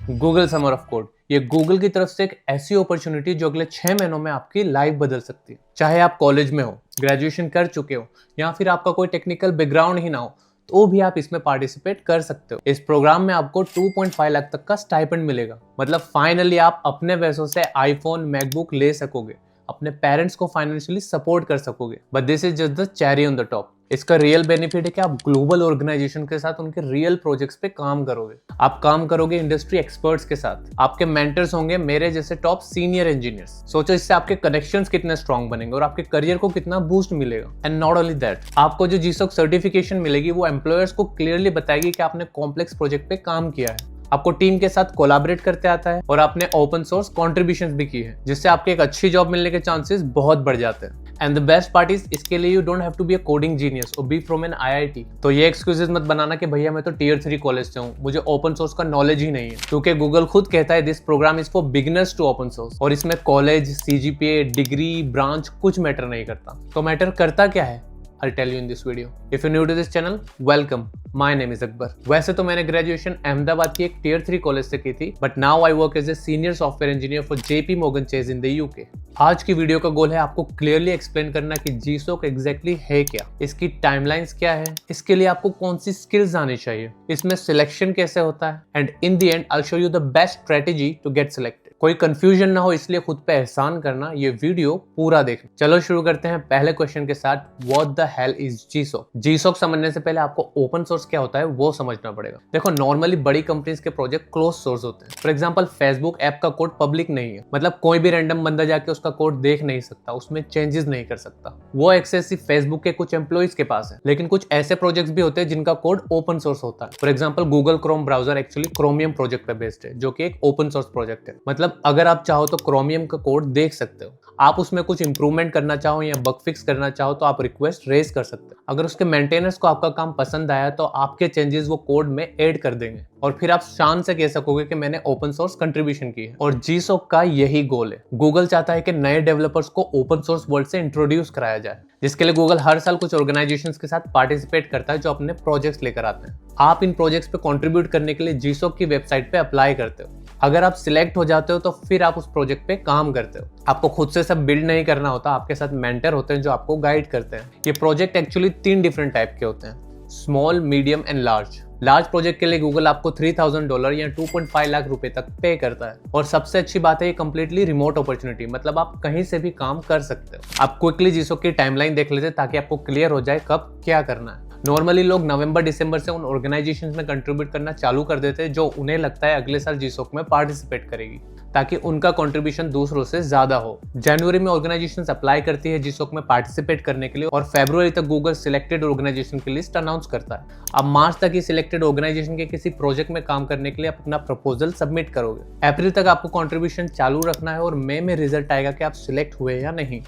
Google summer of code, ये Google की तरफ से एक ऐसी अपॉर्चुनिटी जो अगले 6 महीनों में आपकी लाइफ बदल सकती है। चाहे आप कॉलेज में हो, ग्रेजुएशन कर चुके हो या फिर आपका कोई टेक्निकल बैकग्राउंड ही ना हो, तो भी आप इसमें पार्टिसिपेट कर सकते हो। इस प्रोग्राम में आपको 2.5 लाख तक का स्टाइपेंड मिलेगा। मतलब फाइनली आप अपने पैसों से आईफोन, मैकबुक ले सकोगे, अपने पेरेंट्स को फाइनेंशियली सपोर्ट कर सकोगे। But this is just the cherry on the top. इसका रियल बेनिफिट है कि आप ग्लोबल ऑर्गेनाइजेशन के साथ उनके रियल प्रोजेक्ट्स पे काम करोगे। आप काम करोगे इंडस्ट्री एक्सपर्ट्स के साथ। आपके मेंटर्स होंगे मेरे जैसे टॉप सीनियर इंजीनियर्स। सोचो इससे आपके कनेक्शंस कितने स्ट्रांग बनेंगे और आपके करियर को कितना बूस्ट मिलेगा। एंड नॉट ओनली दैट, आपको जो जीसॉक सर्टिफिकेशन मिलेगी वो एम्प्लॉयर्स को क्लियरली बताएगी कि आपने कॉम्प्लेक्स प्रोजेक्ट पे काम किया है, आपको टीम के साथ कोलैबोरेट करते आता है और आपने ओपन सोर्स कॉन्ट्रीब्यूशंस भी की है, जिससे आपके एक अच्छी जॉब मिलने के चांसेस बहुत बढ़ जाते हैं। And the best part is, इसके लिए you don't have to be a coding genius और बी फ्रॉम एन आईआईटी। तो ये एक्सक्यूजेस मत बनाना कि भैया मैं तो टियर 3 कॉलेज से हूँ, मुझे ओपन सोर्स का नॉलेज ही नहीं है, क्योंकि गूगल खुद कहता है this program is for beginners to open source. और इसमें कॉलेज, सीजीपीए, डिग्री, ब्रांच कुछ मैटर नहीं करता। तो मैटर करता क्या है? I'll tell you in this video. If you're new to this channel, welcome. My name is Akbar. वैसे तो मैंने ग्रेजुएशन अहमदाबाद की एक टियर 3 कॉलेज से की थी, but now I work as a senior software engineer for JP Morgan Chase in the UK. आज की वीडियो का गोल है आपको क्लियरली एक्सप्लेन करना कि जीसॉक एग्जैक्टली है क्या, इसकी टाइमलाइंस क्या है, इसके लिए आपको कौन सी स्किल्स आनी चाहिए, इसमें सिलेक्शन कैसे होता है, and in the end I will show you the best strategy to get selected. कोई कंफ्यूजन ना हो इसलिए खुद पे एहसान करना, ये वीडियो पूरा देखना। चलो शुरू करते हैं पहले क्वेश्चन के साथ। What the hell is GSoC? GSoC समझने से पहले आपको ओपन सोर्स क्या होता है वो समझना पड़ेगा। देखो, नॉर्मली बड़ी कंपनीज के प्रोजेक्ट क्लोज सोर्स होते हैं। फॉर एग्जांपल फेसबुक ऐप का कोड पब्लिक नहीं है, मतलब कोई भी रैंडम बंदा जाके उसका कोड देख नहीं सकता, उसमें चेंजेस नहीं कर सकता। वो एक्सेस सिर्फ फेसबुक के कुछ एम्प्लॉइज के पास है। लेकिन कुछ ऐसे प्रोजेक्ट्स भी होते हैं जिनका कोड ओपन सोर्स होता है। For example Google Chrome browser actually chromium project पे बेस्ड है, जो कि एक ओपन सोर्स प्रोजेक्ट है। मतलब अगर आप चाहो तो क्रोमियम का कोड देख सकते हो। आप उसमें कुछ इंप्रूवमेंट करना चाहो या बग फिक्स करना चाहो तो आप रिक्वेस्ट रेज कर सकते हो। अगर उसके मेंटेनेंस को आपका काम पसंद आया तो आपके चेंजेस वो कोड में ऐड कर देंगे और फिर आप शान से कह सकोगे कि मैंने ओपन सोर्स कंट्रीब्यूशन की है। और जीसॉक का यही गोल है। गूगल चाहता है कि नए डेवलपर्स को ओपन सोर्स वर्ल्ड से इंट्रोड्यूस कराया जाए, जिसके लिए गूगल हर साल कुछ ऑर्गेनाइजेशंस के साथ पार्टिसिपेट करता है जो अपने प्रोजेक्ट्स लेकर आते हैं। आप इन प्रोजेक्ट्स पे कंट्रीब्यूट करने के लिए जीसॉक की वेबसाइट पे अप्लाई करते हो। अगर आप सिलेक्ट हो जाते हो तो फिर आप उस प्रोजेक्ट पे काम करते हो। आपको खुद से सब बिल्ड नहीं करना होता, आपके साथ मेंटर होते हैं जो आपको गाइड करते हैं। ये प्रोजेक्ट एक्चुअली 3 डिफरेंट टाइप के होते हैं, small, medium and large. Large project के लिए गूगल आपको $3,000 या 2.5 लाख रुपए तक पे करता है। और सबसे अच्छी बात है ये कंप्लीटली रिमोट अपॉर्चुनिटी, मतलब आप कहीं से भी काम कर सकते हो। आप क्विकली जीसॉक की टाइमलाइन देख लेते ताकि आपको क्लियर हो जाए कब क्या करना है। नॉर्मली लोग नवंबर दिसंबर से उन ऑर्गेनाइजेशंस में कंट्रीब्यूट करना चालू कर देते हैं जो उन्हें लगता है अगले साल जीसॉक में पार्टिसिपेट करेगी, ताकि उनका कंट्रीब्यूशन दूसरों से ज्यादा हो। जनवरी में ऑर्गेनाइजेशंस अप्लाई करती है जीसॉक में पार्टिसिपेट करने के लिए और फरवरी तक गूगल सिलेक्टेड ऑर्गेनाइजेशन की लिस्ट अनाउंस करता है। अब मार्च तक ही सिलेक्टेड ऑर्गेनाइजेशन के किसी प्रोजेक्ट में काम करने के लिए अपना प्रपोजल सबमिट करोगे। अप्रैल तक आपको कंट्रीब्यूशन चालू रखना है और मई में रिजल्ट आएगा कि आप सिलेक्ट हुए या नहीं।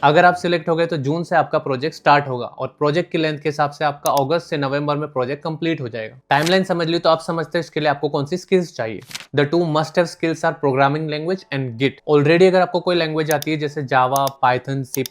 अगर आप सिलेक्ट हो गए तो जून से आपका प्रोजेक्ट स्टार्ट होगा और प्रोजेक्ट की लेंथ के हिसाब से आपका अगस्त से नवंबर में प्रोजेक्ट कंप्लीट हो जाएगा। टाइमलाइन समझ ली तो आप समझते हैं इसके लिए आपको कौन सी स्किल्स चाहिए। The 2 must have skills are programming language and git. Already अगर आपको कोई लैंग्वेज आती है जैसे जावा, पाइथन, C++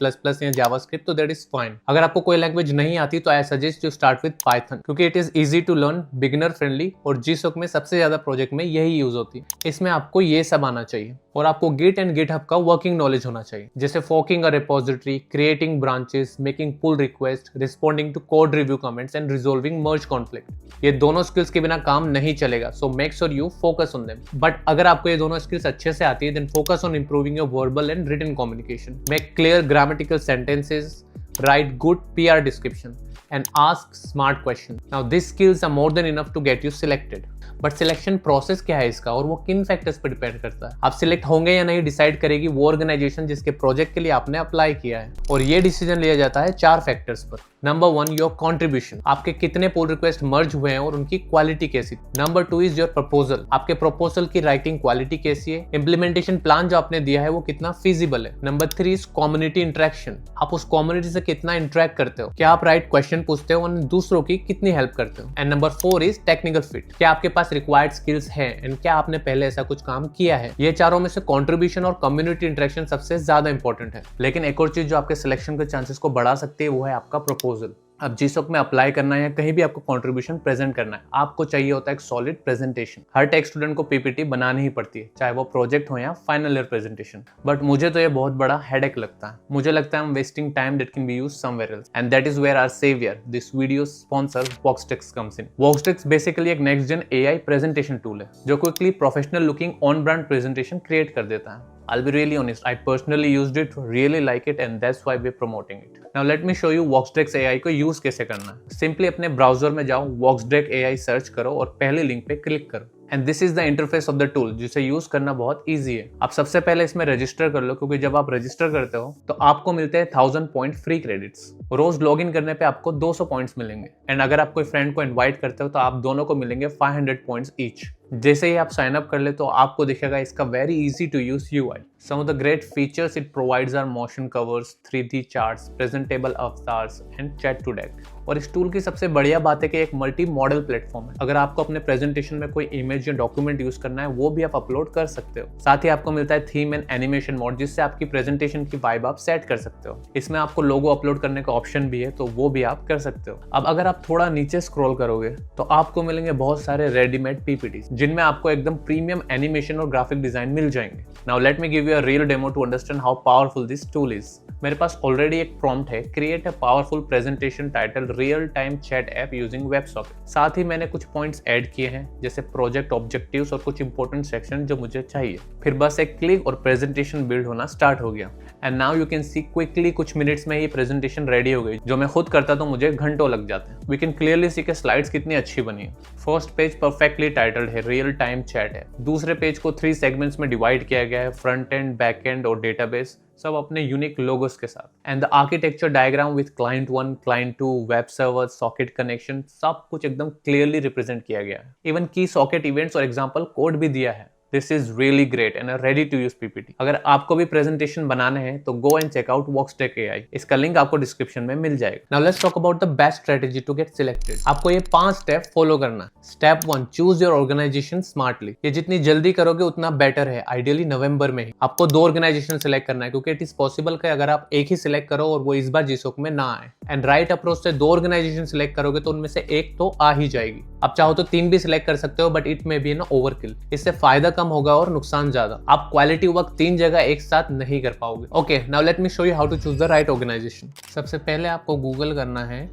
या जावास्क्रिप्ट तो दैट इज फाइन। अगर आपको कोई लैंग्वेज नहीं आती तो I suggest you start with Python, क्योंकि it is easy to learn, beginner friendly और जीसॉक में सबसे ज्यादा प्रोजेक्ट में यही यूज होती है। इसमें आपको ये सब आना चाहिए और आपको गिट एंड गिटहब का वर्किंग नॉलेज होना चाहिए, जैसे forking a repository, creating branches, making pull request, responding to code review comments and resolving merge conflict. ये दोनों स्किल्स के बिना काम नहीं चलेगा, so make sure you focus on them. But अगर आपको ये दोनों स्किल्स अच्छे से आती है then focus on improving your verbal and written communication. Make clear grammatical sentences, write good PR description and ask smart questions. Now these skills are more than enough to get you selected. But selection process क्या है इसका और वो किन factors पर depend करता है। आप सिलेक्ट होंगे या नहीं डिसाइड करेगी वो ऑर्गेनाइजेशन जिसके प्रोजेक्ट के लिए आपने अप्लाई किया है। और ये डिसीजन लिया जाता है 4 फैक्टर्स पर। नंबर 1, योर कॉन्ट्रीब्यूशन, आपके कितने पुल रिक्वेस्ट मर्ज हुए हैं और उनकी क्वालिटी कैसी। नंबर 2 इज योर प्रपोजल, आपके प्रपोजल की राइटिंग क्वालिटी कैसी है। इम्प्लीमेंटेशन प्लान जो आपने दिया है वो कितना फिजिबल है। नंबर 3 इज कम्युनिटी इंटरेक्शन, आप उस कम्युनिटी से कितना इंटरेक्ट करते हो, क्या आप राइट क्वेश्चन पूछते हो और दूसरों की कितनी हेल्प करते हो। And number 4 is technical fit, क्या आपके पास रिक्वायर्ड स्किल्स है एंड क्या आपने पहले ऐसा कुछ काम किया है। ये चारों में से कंट्रीब्यूशन और कम्युनिटी इंटरेक्शन सबसे ज्यादा इंपॉर्टेंट है। लेकिन एक और चीज जो आपके सिलेक्शन के चांसेस को बढ़ा सकती है वो है आपका प्रपोजल। अब जीसॉक में अप्लाई करना है या कहीं भी आपको कंट्रीब्यूशन प्रेजेंट करना है, आपको चाहिए होता है एक सॉलिड प्रेजेंटेशन। हर टेक स्टूडेंट को पीपीटी बनानी ही पड़ती है, चाहे वो प्रोजेक्ट हो या फाइनल ईयर प्रेजेंटेशन। बट मुझे तो ये बहुत बड़ा हेडेक लगता है। मुझे लगता है I'm wasting time that can be used somewhere else, and that is where our savior, this video sponsor Voxtex comes in. Voxtex basically एक next gen AI presentation tool है जो quickly professional looking on brand presentation create कर देता है। I'll be really honest, I personally used it, really like it, and that's why we're promoting it. Now let me show you Voxdex AI को use कैसे करना है। Simply अपने browser में जाओ, Voxdex AI सर्च करो और पहले लिंक पे क्लिक करो। And this is the interface of the tool, जिसे यूज करना बहुत ईजी है। आप सबसे पहले इसमें रजिस्टर कर लो, क्योंकि जब आप रजिस्टर करते हो तो आपको मिलते हैं 1000 पॉइंट फ्री क्रेडिट्स। रोज लॉग इन करने पे आपको 200 पॉइंट्स मिलेंगे। एंड अगर आप कोई फ्रेंड को इनवाइट करते हो तो आप दोनों को मिलेंगे 500 पॉइंट्स ईच। जैसे ही आप साइन अप कर ले तो आपको दिखेगा इसका very easy to use UI. Some of the great features it provides are motion covers, 3D charts, presentable avatars and chat to deck. और इस टूल की सबसे बढ़िया बात है कि एक मल्टी मॉडल प्लेटफॉर्म है। अगर आपको अपने प्रेजेंटेशन में कोई इमेज या डॉक्यूमेंट यूज करना है, वो भी आप अपलोड कर सकते हो। साथ ही आपको मिलता है थीम एंड एनिमेशन मोड, जिससे आपकी प्रेजेंटेशन की वाइब आप सेट कर सकते हो। इसमें आपको लोगो अपलोड करने का ऑप्शन भी है, तो वो भी आप कर सकते हो। अब अगर आप थोड़ा नीचे स्क्रॉल करोगे तो आपको मिलेंगे बहुत सारे रेडीमेड पीपीटी, जिनमें आपको एकदम प्रीमियम एनिमेशन और ग्राफिक डिजाइन मिल जाएंगे। Now let me give you a real demo to understand how powerful this tool is. मेरे पास ऑलरेडी एक प्रॉम्प्ट है, create a powerful presentation title real time chat app using websocket. साथ ही मैंने कुछ पॉइंट्स ऐड किए हैं, जैसे प्रोजेक्ट ऑब्जेक्टिव्स और कुछ इंपॉर्टेंट सेक्शन जो मुझे चाहिए। फिर बस एक क्लिक और प्रेजेंटेशन बिल्ड होना स्टार्ट हो गया। And now you can see quickly कुछ मिनट्स में ये प्रेजेंटेशन रेडी हो गई। जो मैं खुद करता तो मुझे घंटों लग जाते हैं। वी कैन क्लियरली सी के स्लाइड्स कितनी अच्छी बनी है। फर्स्ट पेज परफेक्टली टाइटल्ड है, रियल टाइम चैट है। दूसरे पेज को 3 सेगमेंट्स में डिवाइड किया गया है, फ्रंट एंड, बैक एंड और डेटाबेस, सब अपने यूनिक लोगोस के साथ। And the architecture diagram with client 1, client 2, web server, socket connection, सब कुछ एकदम क्लियरली रिप्रेजेंट किया गया है। इवन की सॉकेट इवेंट्स और एग्जांपल कोड भी दिया है। This is really great and ready to use PPT. अगर आपको भी प्रेजेंटेशन बनाने हैं तो go and check out Voxdex AI। इसका लिंक आपको डिस्क्रिप्शन में मिल जाएगा। Now let's talk about the best strategy to get selected. आपको ये 5 स्टेप फॉलो करना है। Step 1, choose your organisation smartly. ये जितनी जल्दी करोगे उतना बेटर है, आइडियली नवंबर में ही। आपको 2 ऑर्गेनाइजेशन सिलेक्ट करना है, क्योंकि इट इज पॉसिबल कि अगर आप एक ही सिलेक्ट करो और वो इस बार जीसॉक में ना आए। एंड राइट अप्रोच से 2 ऑर्गेनाइजेशन सिलेक्ट करोगे तो उनमें से एक तो आ ही जाएगी। आप चाहो तो 3 भी सिलेक्ट कर सकते हो, but it may be an overkill. इससे फायदा कम होगा और नुकसान ज्यादा। आप क्वालिटी वर्क 3 जगह एक साथ नहीं कर पाओगे। Okay, now let me show you how to choose the right organisation. सबसे पहले आपको गूगल करना है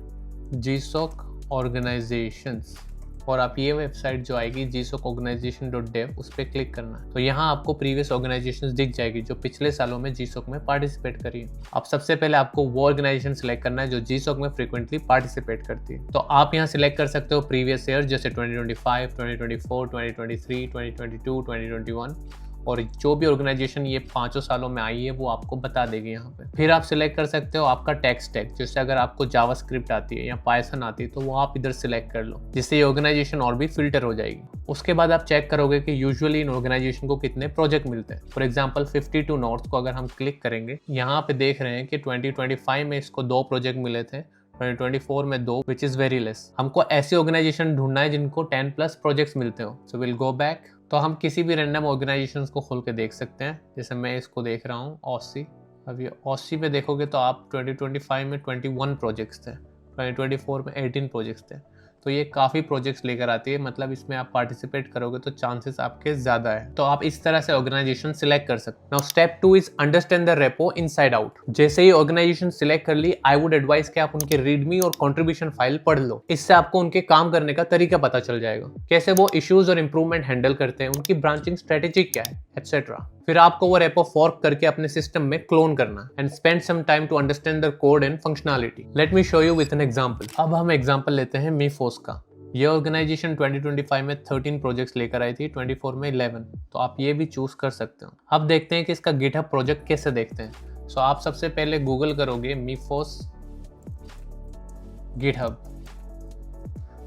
जीसॉक ऑर्गेनाइजेशंस, और आप ये वेबसाइट जो आएगी gsocorganization.dev, उस पर क्लिक करना है। तो यहाँ आपको प्रीवियस ऑर्गेनाइजेशंस दिख जाएगी जो पिछले सालों में जीसॉक में पार्टिसिपेट करी है। अब सबसे पहले आपको वो ऑर्गेनाइजेशन सिलेक्ट करना है जो जीसॉक में फ्रीक्वेंटली पार्टिसिपेट करती है। तो आप यहाँ सिलेक्ट कर सकते हो प्रीवियस ईयर, जैसे 2025, 2024, 2023, 2022, 2021, और जो भी ऑर्गेनाइजेशन ये 5 सालों में आई है वो आपको बता देगी यहाँ पे। फिर आप सिलेक्ट कर सकते हो आपका टेक स्टैक, जैसे अगर आपको जावास्क्रिप्ट आती है या पाइथन आती है तो वो आप इधर सिलेक्ट कर लो, जिससे ये ऑर्गेनाइजेशन और भी फिल्टर हो जाएगी। उसके बाद आप चेक करोगे कि यूजुअली इन ऑर्गेनाइजेशन को कितने प्रोजेक्ट मिलते हैं। फॉर एग्जाम्पल 52 नॉर्थ को अगर हम क्लिक करेंगे, यहाँ पे देख रहे हैं कि 2025 में इसको 2 प्रोजेक्ट मिले थे, 2024 में 2, विच इज वेरी लेस। हमको ऐसे ऑर्गेनाइजेशन ढूंढना है जिनको 10+ प्रोजेक्ट्स मिलते हो। So will go back. तो हम किसी भी रैंडम ऑर्गेनाइजेशन को खोल के देख सकते हैं, जैसे मैं इसको देख रहा हूँ ऑसी। अब ये ऑसी पे देखोगे तो आप 2025 में 21 प्रोजेक्ट्स थे, 2024 में 18 प्रोजेक्ट्स थे। तो ये काफ़ी प्रोजेक्ट्स लेकर आती है, मतलब इसमें आप पार्टिसिपेट करोगे तो चांसेस आपके ज़्यादा है। तो आप इस तरह से ऑर्गेनाइजेशन सिलेक्ट कर सकते हो। Now step 2 is understand the repo inside out. जैसे ही ऑर्गेनाइजेशन सिलेक्ट कर ली, आई वुड एडवाइस कि आप उनके रीडमी और कंट्रीब्यूशन फाइल पढ़ लो। इससे आपको उनके काम करने का तरीका पता चल जाएगा, कैसे वो इश्यूज और इंप्रूवमेंट हैंडल करते हैं, उनकी ब्रांचिंग स्ट्रेटेजी क्या है, एटसेट्रा। फिर आपको वो रेपो फॉर्क करके अपने सिस्टम में क्लोन करना and spend some time to understand the code and functionality. Let me show you with an example. अब हम एग्जांपल लेते हैं मीफोस का। ये ऑर्गेनाइजेशन 2025 में 13 प्रोजेक्ट्स लेकर आई थी, 24 में 11। तो आप ये भी चूज कर सकते हो। अब देखते हैं कि इसका गिटहब प्रोजेक्ट कैसे देखते हैं। सो आप सबसे पहले गूगल करोगे मीफोस गिटहब,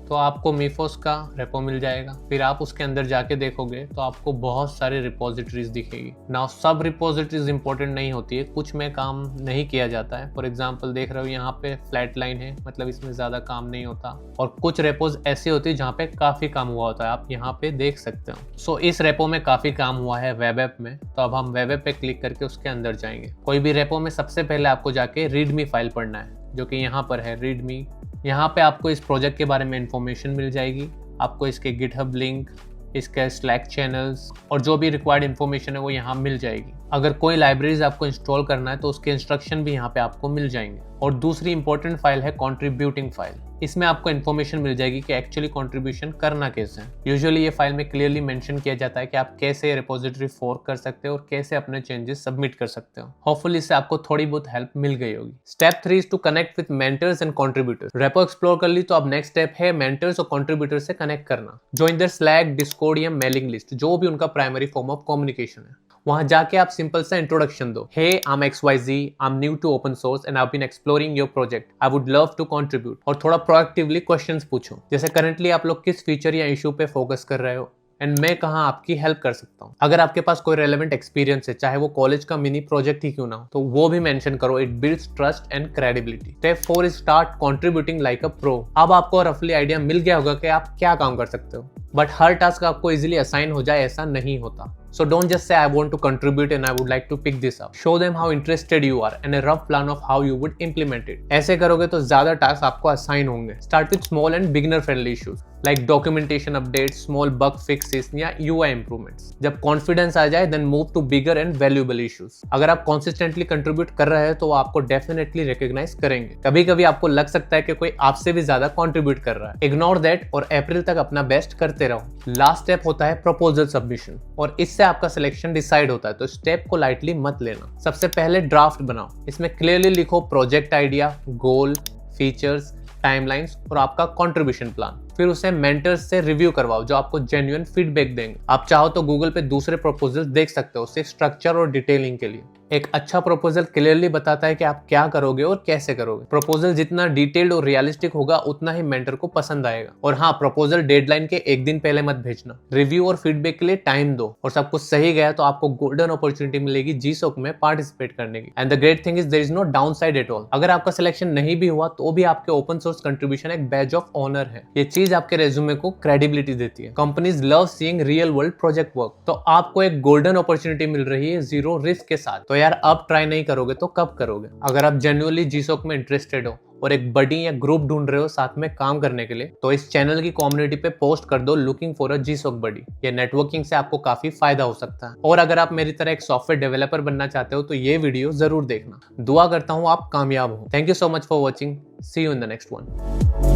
तो आपको मीफोस का रेपो मिल जाएगा। फिर आप उसके अंदर जाके देखोगे तो आपको बहुत सारे रिपोजिटरीज दिखेगी। नाउ सब रिपोजिटरीज इंपॉर्टेंट नहीं होती है, कुछ में काम नहीं किया जाता है। फॉर एग्जांपल देख रहे हो यहाँ पे फ्लैट लाइन है, मतलब इसमें ज़्यादा काम नहीं होता। और कुछ रेपोज ऐसी होती है जहाँ पे काफ़ी काम हुआ होता है, आप यहाँ पे देख सकते हो। सो इस रेपो में काफ़ी काम हुआ है वेब ऐप में, तो अब हम वेब ऐप पे क्लिक करके उसके अंदर जाएंगे। कोई भी रेपो में सबसे पहले आपको जाके रीडमी फाइल पढ़ना है, जो कि यहाँ पर है रीडमी यहाँ पे आपको इस प्रोजेक्ट के बारे में इंफॉर्मेशन मिल जाएगी, आपको इसके गिटहब लिंक, इसके स्लैक चैनल्स और जो भी रिक्वायर्ड इन्फॉर्मेशन है वो यहाँ मिल जाएगी। अगर कोई लाइब्रेरीज आपको इंस्टॉल करना है तो उसके इंस्ट्रक्शन भी यहाँ पे आपको मिल जाएंगे। और दूसरी इंपॉर्टेंट फाइल है कंट्रीब्यूटिंग फाइल। इसमें आपको इन्फॉर्मेशन मिल जाएगी कि एक्चुअली कंट्रीब्यूशन करना कैसे है। यूजुअली ये फाइल में क्लियरली मेंशन किया जाता है कि आप कैसे रिपोजिटरी फोर्क कर सकते हो और कैसे अपने चेंजेस सबमिट कर सकते हो। होपफुली इससे आपको थोड़ी बहुत हेल्प मिल गई होगी। Step 3 is to connect with mentors and contributors. Repo explore कर ली तो अब नेक्स्ट स्टेप है मेंटर्स और कंट्रीब्यूटर्स से कनेक्ट करना। जॉइन देयर स्लैक, डिस्कॉर्ड या मेलिंग लिस्ट, जो भी उनका प्राइमरी फॉर्म ऑफ कम्युनिकेशन है। वहां जाके आप सिंपल सा इंट्रोडक्शन दो। Hey, I am XYZ, I am new to open source and I have been exploring your project, I would love to contribute. और थोड़ा प्रोएक्टिवली क्वेश्चंस पूछो, जैसे करंटली आप लोग किस फीचर या इशू पे फोकस कर रहे हो एंड मैं कहाँ आपकी हेल्प कर सकता हूँ। अगर आपके पास कोई रेलेवेंट एक्सपीरियंस है, चाहे वो कॉलेज का मिनी प्रोजेक्ट ही क्यों ना हो, तो वो भी मेंशन करो। It builds trust and credibility. Step 4 is start contributing like a pro. अब आपको रफली आइडिया मिल गया होगा कि आप क्या काम कर सकते हो, बट हर टास्क आपको इजीली असाइन हो जाए ऐसा नहीं होता। So don't just say I want to contribute and I would like to pick this up. Show them how interested you are and a rough plan of how you would implement it. ऐसे करोगे तो ज्यादा task आपको assign होंगे। Start with small and beginner friendly issues like documentation updates, small bug fixes या UI improvements. जब confidence आ जाए then move to bigger and valuable issues. अगर आप consistently contribute कर रहे हैं तो वो आपको definitely recognize करेंगे। कभी कभी आपको लग सकता है कि कोई आपसे भी ज्यादा contribute कर रहा है। Ignore that और अप्रैल तक अपना बेस्ट करते रहो। लास्ट स्टेप होता है प्रपोजल सबमिशन और इससे आपका सिलेक्शन डिसाइड होता है, तो स्टेप को लाइटली मत लेना। सबसे पहले ड्राफ्ट बनाओ। इसमें क्लियरली लिखो प्रोजेक्ट आइडिया, गोल, फीचर्स, टाइमलाइंस और आपका कंट्रीब्यूशन प्लान। फिर उसे मेंटर्स से रिव्यू करवाओ जो आपको जेन्युइन फीडबैक देंगे। आप चाहो तो गूगल पे दूसरे प्रपोजल देख सकते हो सिर्फ स्ट्रक्चर और डिटेलिंग के लिए। एक अच्छा प्रपोजल क्लियरली बताता है कि आप क्या करोगे और कैसे करोगे। प्रपोजल जितना डिटेल्ड और रियलिस्टिक होगा उतना ही मेंटर को पसंद आएगा। और हाँ, प्रपोजल डेडलाइन के एक दिन पहले मत भेजना। रिव्यू और फीडबैक के लिए टाइम दो और सब कुछ सही गया तो आपको गोल्डन अपॉर्चुनिटी मिलेगी GSOC में पार्टिसिपेट करने की। And the great thing is there is no downside at all. अगर आपका सिलेक्शन नहीं भी हुआ तो भी आपके ओपन सोर्स कंट्रीब्यूशन एक बैज ऑफ ऑनर है। ये चीज आपके रेज्यूमे को क्रेडिबिलिटी देती है। Companies love seeing real world project work. तो आपको एक गोल्डन अपॉर्चुनिटी मिल रही है जीरो रिस्क के साथ। तो यार अब ट्राई नहीं करोगे तो कब करोगे? अगर आप जेन्युइनली GSOC में इंटरेस्टेड हो और एक बडी या ग्रुप ढूंढ रहे हो साथ में काम करने के लिए, तो इस चैनल की कम्युनिटी पे पोस्ट कर दो लुकिंग फॉर अ GSOC बडी। ये नेटवर्किंग से आपको काफी फायदा हो सकता है। और अगर आप मेरी तरह एक सॉफ्टवेयर डेवलपर बनना चाहते हो तो ये वीडियो जरूर देखना। दुआ करता हूँ आप कामयाब हो। Thank you so much for watching. See you in the next one.